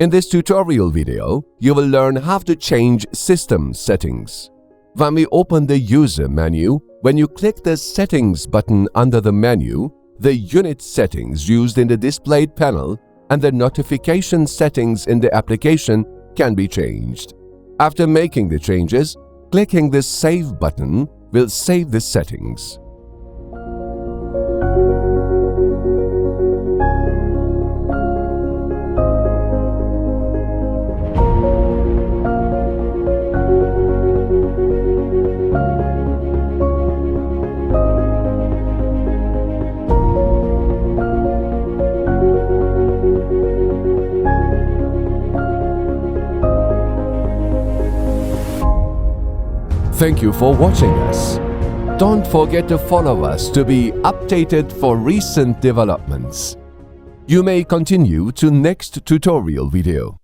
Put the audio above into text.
In this tutorial video, you will learn how to change system settings. When we open the User menu, when you click the Settings button under the menu, the unit settings used in the displayed panel and the notification settings in the application can be changed. After making the changes, clicking the Save button will save the settings. Thank you for watching us. Don't forget to follow us to be updated for recent developments. You may continue to next tutorial video.